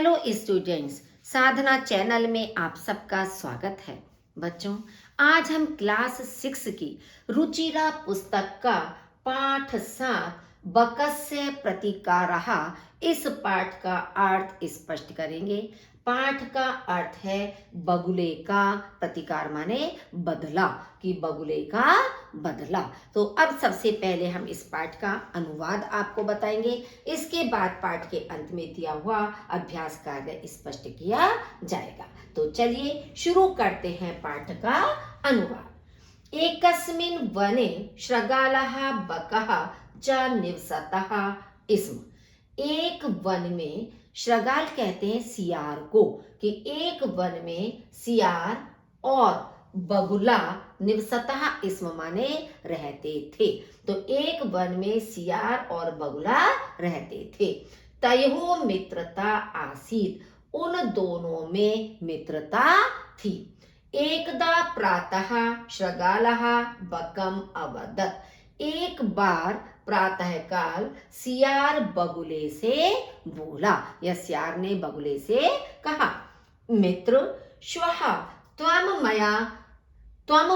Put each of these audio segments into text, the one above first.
Hello students, साधना channel में आप सबका स्वागत है। बच्चों, आज हम क्लास 6 की रुचिरा पुस्तक का पाठ 7 बकस्य प्रतिकारः इस पाठ का अर्थ स्पष्ट करेंगे। पाठ का अर्थ है बगुले का प्रतिकार माने बदला, कि बगुले का बदला। तो अब सबसे पहले हम इस पाठ का अनुवाद आपको बताएंगे। इसके बाद पाठ के अंत में दिया हुआ अभ्यास कार्य स्पष्ट किया जाएगा। तो चलिए शुरू करते हैं पाठ का अनुवाद। एकस्मिन् वने शृगालः बकः च निवसतः स्म। एक वन में, शृगाल कहते हैं सियार को, कि एक वन में सियार और बगुला निवसतः स्म माने रहते थे। तो एक वन में सियार और बगुला रहते थे। तयोः मित्रता आसीत्, उन दोनों में मित्रता थी। एकदा प्रातः शृगालः बकम् अवदत्। एक बार प्रातः काल सियार बगुले से बोला, या सियार ने बगुले से कहा, मित्र श्वः त्वं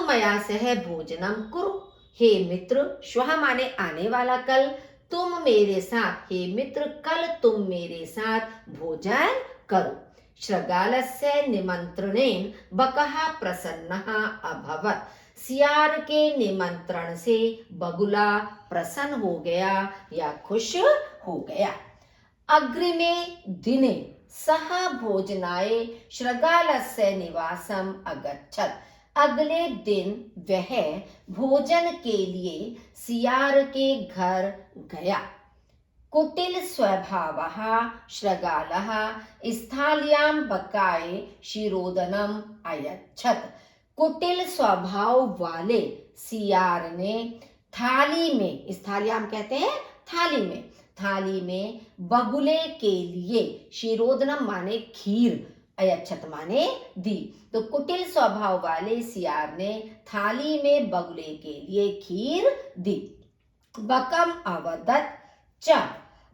मया सह भोजनम कुरु। हे मित्र, श्वः माने आने वाला कल, तुम मेरे साथ, हे मित्र कल तुम मेरे साथ भोजन करो। शृगालस्य निमंत्रणेन बकः प्रसन्नः अभवत्। सियार के निमंत्रण से बगुला प्रसन्न हो गया या खुश हो गया। अग्रिमे दिने सः भोजनाय शृगालस्य निवासम अगच्छत्। अगले दिन वह भोजन के लिए सियार के घर गया। कुटिल स्वभावः शृगालः स्थाल्यां बकाय शिरोदनम अयच्छत्। कुटिल स्वभाव वाले सियार ने थाली में, स्थाल्याम कहते हैं थाली में, थाली में बगुले के लिए शिरोदनम माने खीर, अयच्छत माने दी। तो कुटिल स्वभाव वाले सियार ने थाली में बगुले के लिए खीर दी। बकम अवदत् च,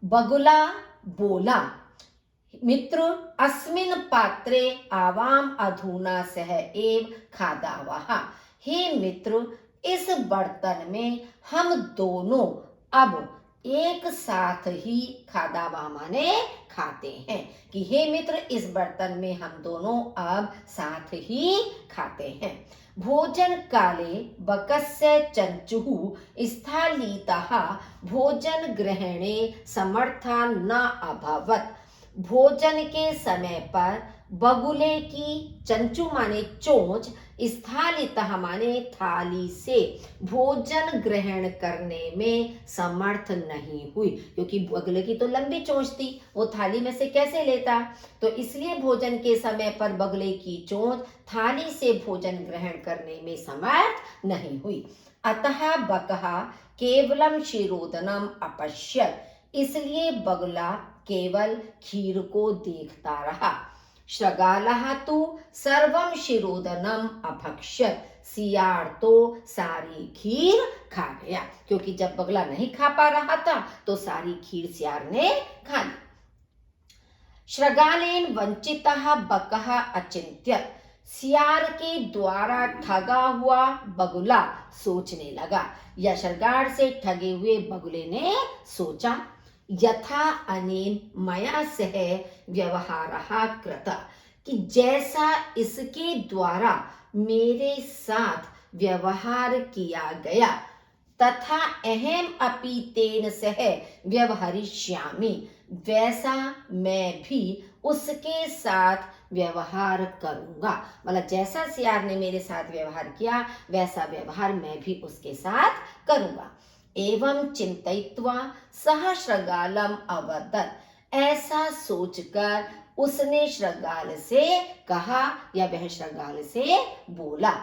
बगुला बोला, मित्र अस्मिन् पात्रे आवाम अधुना सह एव खादावः। हे मित्र, इस बर्तन में हम दोनों अब एक साथ ही खादावा माने खाते हैं, कि हे मित्र इस बर्तन में हम दोनों अब साथ ही खाते हैं। भोजन काले बकस्य चंचुः स्थालितः भोजन ग्रहणे समर्था न अभवत्। भोजन के समय पर बगुले की चंचू माने चोंच, स्थालितः माने थाली से भोजन ग्रहण करने में समर्थ नहीं हुई, क्योंकि बगुले की तो लंबी चोंच थी, वो थाली में से कैसे लेता। तो इसलिए भोजन के समय पर बगुले की चोंच थाली से भोजन ग्रहण करने में समर्थ नहीं हुई। अतः बकः केवलम शिरोदनम अपश्यत्। इसलिए बगुला केवल खीर को देखता रहा। शृगालः तु सर्वं शिरोदनम अभक्ष्यत्। सियार तो सारी खीर खा गया, क्योंकि जब बगुला नहीं खा पा रहा था तो सारी खीर सियार ने खा ली। शृगालेन वंचितः बकः अचिन्त्यत्। सियार के द्वारा ठगा हुआ बगुला सोचने लगा, या शृगाल से ठगे हुए बगुले ने सोचा, यथा अनेन मया सह व्यवहारः कृतः, कि जैसा इसके द्वारा मेरे साथ व्यवहार किया गया, तथा अहम अपि तेन सह व्यवहरिष्यामि, वैसा मैं भी उसके साथ व्यवहार करूंगा। मतलब जैसा सियार ने मेरे साथ व्यवहार किया वैसा व्यवहार मैं भी उसके साथ करूंगा। एवं चिंतयित्वा सह शृगालम अवदत्। ऐसा सोचकर उसने शृगाल से कहा, या वह शृगाल से बोला,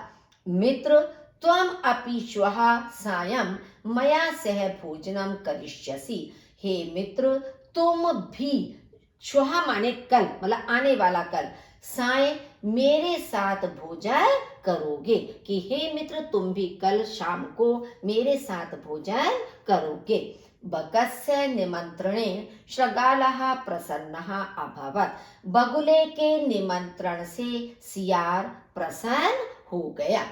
मित्र त्वम अपि श्वः सायं मया सह भोजनम करिष्यसि। हे मित्र, तुम भी, श्वः माने कल, मतलब आने वाला कल, साय मेरे साथ भोजन करोगे, कि हे मित्र तुम भी कल शाम को मेरे साथ भोजन करोगे। बकस्य निमंत्रणेन शृगालः प्रसन्नः अभवत्। बगुले के निमंत्रण से सियार प्रसन्न हो गया।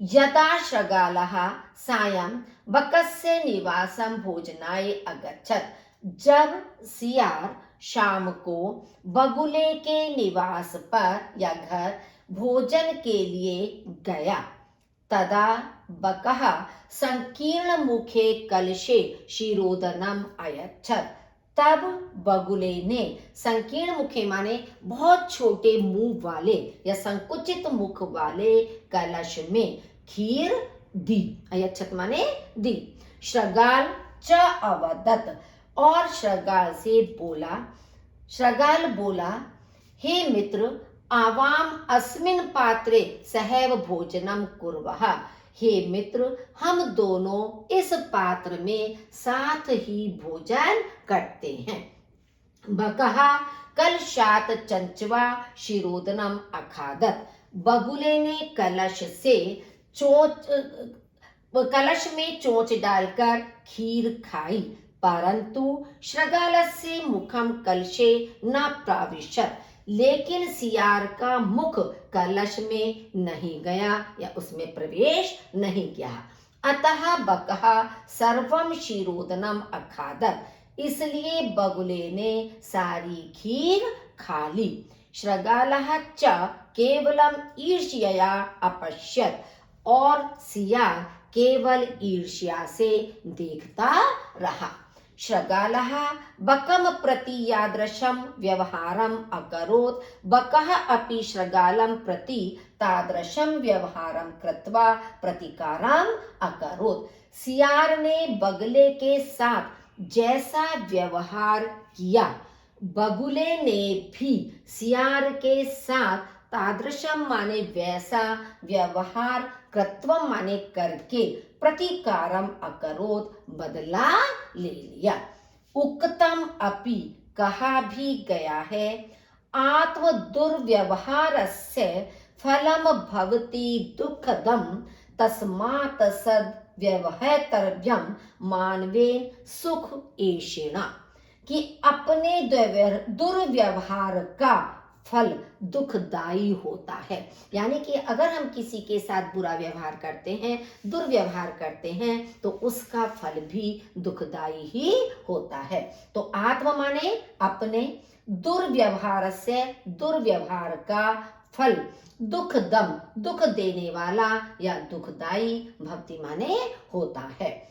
यदा शृगालः सायं बकस्य निवासं भोजनाय अगच्छत्। जब सियार शाम को बगुले के निवास पर या घर भोजन के लिए गया, तदा बकः संकीर्ण मुखे कलशे क्षीरोदनम अयच्छत्। तब बगुले ने संकीर्ण मुखे माने बहुत छोटे मुंह वाले या संकुचित मुख वाले कलश में खीर दी। अयच्छत् माने दी। शृगाल च अवदत्, और शृगाल से बोला, शृगाल बोला, हे मित्र, आवाम अस्मिन् पात्रे सहैव भोजनम कुर्वः। हे मित्र, हम दोनों इस पात्र में साथ ही भोजन करते हैं। बकः कलशात् चंचवा क्षीरोदनम अखादत्। बगुले ने कलश में चोंच डालकर खीर खाई, परंतु शृगालस्य मुखम कलशे न प्राविशत्। लेकिन सियार का मुख कलश में नहीं गया या उसमें प्रवेश नहीं किया। अतः बकः सर्वं क्षीरोदनम अखादत्। इसलिए बगुले ने सारी खीर खा ली। शृगालः च केवलम ईर्ष्यया अपश्यत्, और सियार केवल ईर्ष्या से देखता रहा। शृगालः बकं प्रति यादृशं व्यवहारम् अकरोत्। बकः अपि शृगालं प्रति तादृशं व्यवहारं कृत्वा प्रतिकारम् अकरोत्। सियार ने बगुले के साथ जैसा व्यवहार किया, बगुले ने भी सियार के साथ तादृशम माने वैसा व्यवहार कृत्वम माने करके प्रतिकारम अकरोत् बदला ले लिया। उक्तम अपि कहा भी गया है, आत्म दुर्व्यवहारस्य फलम भवति दुःखदम तस्मात् सद व्यवहर्तव्यम मानवेन सुख एषेण। कि अपने दुर्व्यवहार का फल दुखदाई होता है। यानी कि अगर हम किसी के साथ बुरा व्यवहार करते हैं, दुर्व्यवहार करते हैं, तो उसका फल भी दुखदाई ही होता है। तो आत्म माने अपने, दुर्व्यवहार से दुर्व्यवहार का फल दुखदम दुख देने वाला या दुखदाई भक्ति माने होता है।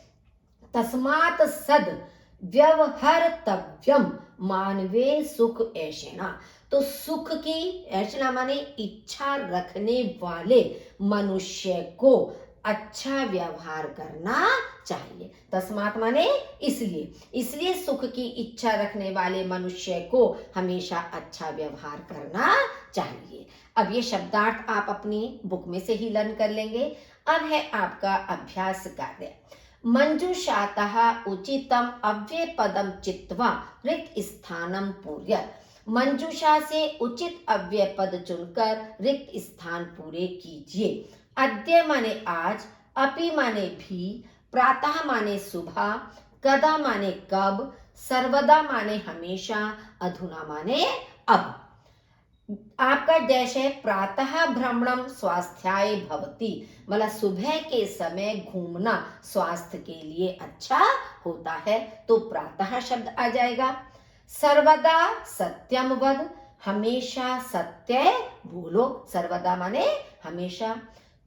तस्मात् सद व्यवहर्तव्यम मानवे सुख ऐशेना। तो सुख की ऐशना माने इच्छा रखने वाले मनुष्य को अच्छा व्यवहार करना चाहिए। तस्मात् माने इसलिए सुख की इच्छा रखने वाले मनुष्य को हमेशा अच्छा व्यवहार करना चाहिए। अब ये शब्दार्थ आप अपनी बुक में से ही लर्न कर लेंगे। अब है आपका अभ्यास कार्य। मंजूषातः उचितम अव्ययपदम चित्वा रिक्त स्थानम पूरयत्। मंजूषा से उचित अव्यय पद चुनकर रिक्त स्थान पूरे कीजिए। अद्य माने आज, अपि माने भी, प्रातः माने सुबह, कदा माने कब, सर्वदा माने हमेशा, अधुना माने अब। आपका डैश है प्रातः भ्रमणम स्वास्थ्याय भवति, मतलब सुबह के समय घूमना स्वास्थ्य के लिए अच्छा होता है, तो प्रातः शब्द आ जाएगा। सर्वदा सत्यम वद, हमेशा सत्य बोलो, सर्वदा माने हमेशा।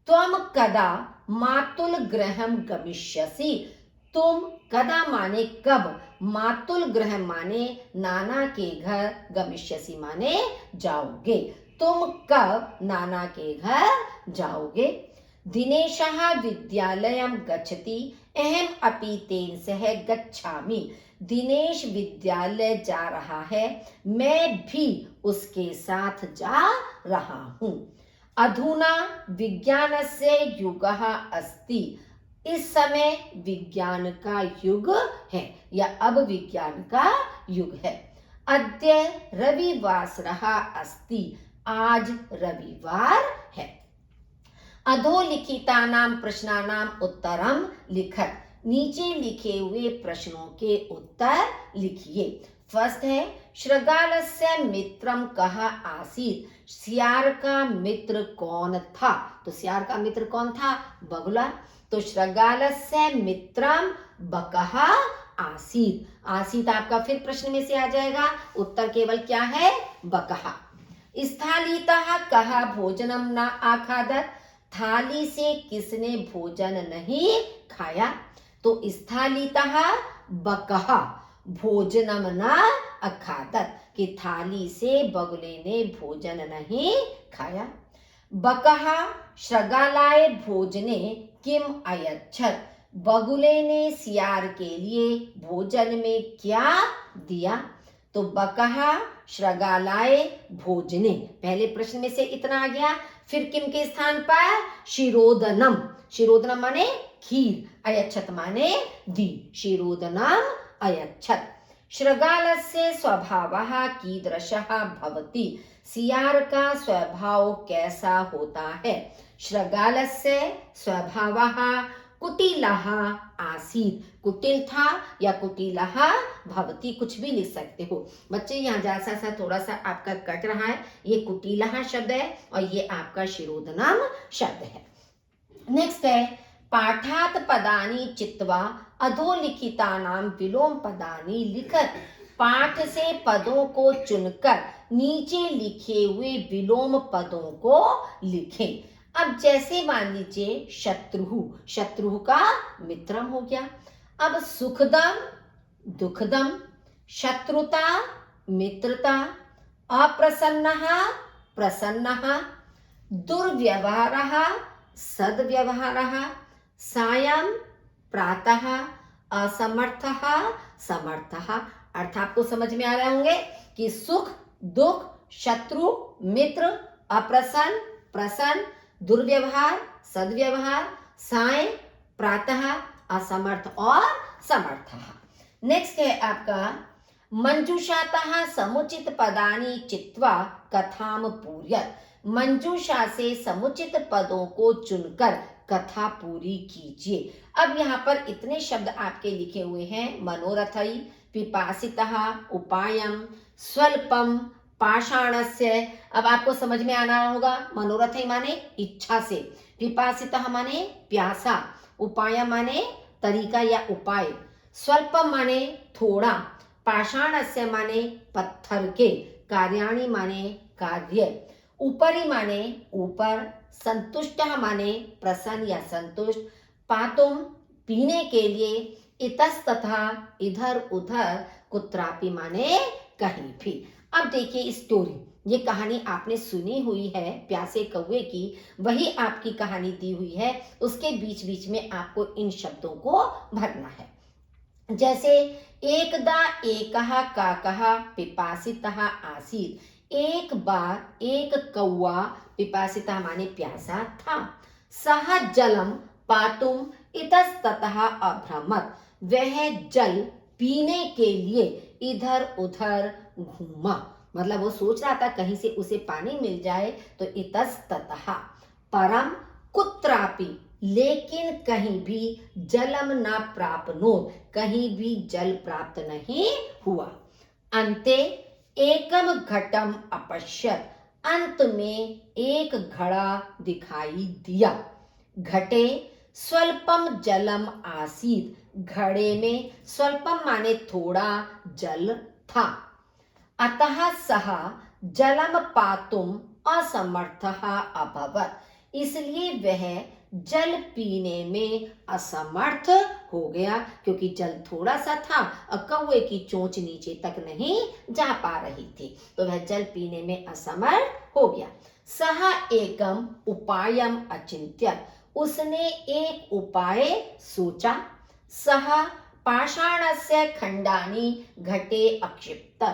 त्वम कदा मातुल गृहम गमिष्यसि, तुम कदा माने कब, मातुल गृह माने नाना के घर, गमिष्यसि माने जाओगे, तुम कब नाना के घर जाओगे। दिनेशः विद्यालयं गच्छति, अहम अपि तेन सह गच्छामि। दिनेश विद्यालय जा रहा है, मैं भी उसके साथ जा रहा हूँ। अधुना विज्ञानस्य युगः अस्ति, इस समय विज्ञान का युग है या अब विज्ञान का युग है। अद्य रविवासरः अस्ति, आज रविवार है। अधोलिखितानां प्रश्नानां उत्तरं लिखत, नीचे लिखे हुए प्रश्नों के उत्तर लिखिए। फर्स्ट है श्रृगालस्य मित्रम कः आसीत्, सियार का मित्र कौन था? तो सियार का मित्र कौन था? बगुला। तो श्रृगालस्य मित्रम बकः आसीत्, आसीत् आपका फिर प्रश्न में से आ जाएगा, उत्तर केवल क्या है? बकः। स्थालीतः कः भोजनम न आखादत्, थाली से किसने भोजन नहीं खाया? तो स्थालीतः बकः भोजनम न अखादत्, कि थाली से बगुले ने भोजन नहीं खाया। बकः श्रृगालाय भोजने किम अयच्छत्, बगुले ने सियार के लिए भोजन में क्या दिया? तो बकः श्रृगालाय भोजने, पहले प्रश्न में से इतना आ गया। फिर किम के स्थान पर? शिरोदनम, शिरोदनम माने खीर, अयच्छत् माने दी, शिरोदनम अयच्छत्। श्रृगालस्य स्वभावः कीदृशः भवति, सियार का स्वभाव कैसा होता है? श्रृगालस्य स्वभावः कुटिलः आसीत्, कुटिल था या कुटिलः भवति, कुछ भी लिख सकते हो बच्चे। यहाँ जैसा सा थोड़ा सा आपका कट रहा है, ये कुटिलः शब्द है और ये आपका शिरोधनम शब्द है। नेक्स्ट है पाठात् पदानि चित्वा अधोलिखितानां विलोम पदानि लिखत, पाठ से पदों को चुनकर नीचे लिखे हुए विलोम पदों को लिखें। अब जैसे मान लीजिए शत्रु, शत्रु का मित्रम हो गया। अब सुखदम दुखदम, शत्रुता मित्रता, अप्रसन्नः प्रसन्नः, दुर्व्यवहारः सद्व्यवहारः, सायं प्रातः, असमर्थः समर्थः। अर्थ आपको समझ में आ रहे होंगे कि सुख दुख, शत्रु मित्र, अप्रसन्न प्रसन्न, दुर्व्यवहार सद्व्यवहार, साय प्रातः, असमर्थ और समर्थः। नेक्स्ट है आपका मंजूषातः समुचित पदानि चित्वा कथाम पूर्यत, मंजूषा से समुचित पदों को चुनकर कथा पूरी कीजिए। अब यहाँ पर इतने शब्द आपके लिखे हुए हैं, मनोरथई, पिपासितः, उपायम, स्वल्पम, पाषाणस्य। अब आपको समझ में आना होगा, मनोरथई माने इच्छा से, पिपासितः माने प्यासा, उपाय माने तरीका या उपाय, स्वल्पम माने थोड़ा, पाषाणस्य माने पत्थर के, कार्याणि माने कार्य, ऊपरी माने ऊपर, संतुष्टः माने प्रसन्न या संतुष्ट, पातुम पीने के लिए, इतस्ततः इधर उधर, कुत्रापि माने कहीं भी। अब देखिए स्टोरी, ये कहानी आपने सुनी हुई है प्यासे कौवे की, वही आपकी कहानी दी हुई है, उसके बीच बीच में आपको इन शब्दों को भरना है। जैसे एकदा एकः काकः पिपासितः आसीत्, एक बार एक कौवा, पिपासितः माने प्यासा था, सः जलम पातुम इतस्ततः अभ्रमत, वह जल पीने के लिए इधर उधर घूमा, मतलब वो सोच रहा था कहीं से उसे पानी मिल जाए। तो इतस्ततः, परम कुत्रापि, लेकिन कहीं भी, जलम न प्राप्नोत, कहीं भी जल प्राप्त नहीं हुआ। अन्ते एकम घटम अपश्यत, अंत में एक घड़ा दिखाई दिया। घटे स्वल्पम जलम आसीत्, घड़े में स्वल्पम माने थोड़ा जल था। अतः सः जलम पातुम असमर्थः अभवत्, इसलिए वह जल पीने में असमर्थ हो गया, क्योंकि जल थोड़ा सा था और कौवे की चोंच नीचे तक नहीं जा पा रही थी, तो वह जल पीने में असमर्थ हो गया। सः एकम उपायम अचिन्त्यत, उसने एक उपाय सोचा। सः पाषाणस्य खंडानि घटे अक्षिप्त,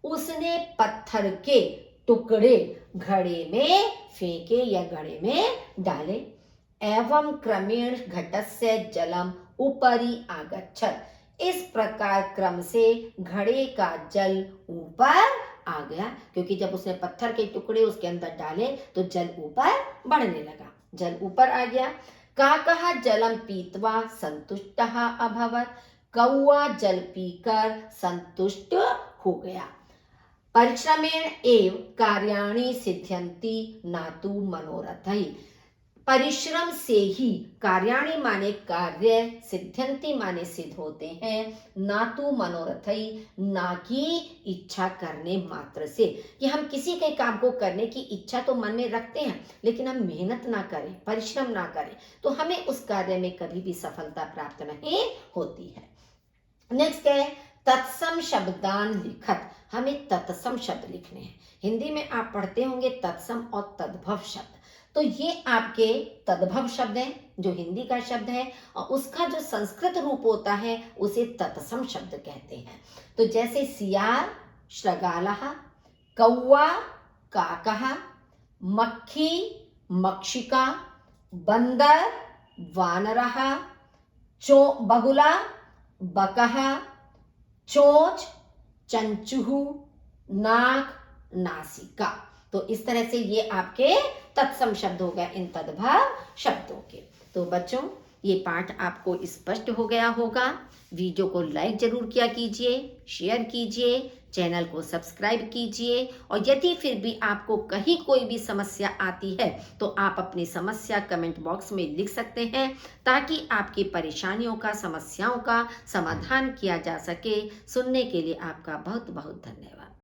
उसने पत्थर के टुकड़े घड़े में फेंके या घड़े में डाले। एवं क्रमेण घटस्य जलम ऊपरी आगच्छत, इस प्रकार क्रम से घड़े का जल ऊपर आ गया, क्योंकि जब उसने पत्थर के टुकड़े उसके अंदर डाले तो जल ऊपर बढ़ने लगा, जल ऊपर आ गया। काकः जलं पीत्वा संतुष्टः अभवत्। कौआ जल पीकर संतुष्ट हो गया। परिश्रमेण एव कार्याणि सिद्ध्यन्ति न तु मनोरथैः। परिश्रम से ही कार्याणि माने कार्य, सिद्ध्यंति माने सिद्ध होते हैं, ना तो मनोरथई, ना कि इच्छा करने मात्र से। कि हम किसी के काम को करने की इच्छा तो मन में रखते हैं, लेकिन हम मेहनत ना करें, परिश्रम ना करें, तो हमें उस कार्य में कभी भी सफलता प्राप्त नहीं होती है। नेक्स्ट है तत्सम शब्दान लिखत। हमें तत्सम शब्द लिखने हैं। हिंदी में आप पढ़ते होंगे तत्सम और तद्भव शब्द, तो ये आपके तद्भव शब्द हैं जो हिंदी का शब्द है, और उसका जो संस्कृत रूप होता है उसे तत्सम शब्द कहते हैं। तो जैसे सियार श्रगालः, कौआ काकः, मक्खी मक्षिका, बंदर वानरः, बगुला बकः, चोंच चंचूह, नाक नासिका। तो इस तरह से ये आपके तत्सम शब्द हो गए इन तद्भव शब्दों के। तो बच्चों ये पाठ आपको स्पष्ट हो गया होगा। वीडियो को लाइक जरूर किया कीजिए, शेयर कीजिए, चैनल को सब्सक्राइब कीजिए, और यदि फिर भी आपको कहीं कोई भी समस्या आती है तो आप अपनी समस्या कमेंट बॉक्स में लिख सकते हैं, ताकि आपकी परेशानियों का, समस्याओं का समाधान किया जा सके। सुनने के लिए आपका बहुत बहुत धन्यवाद।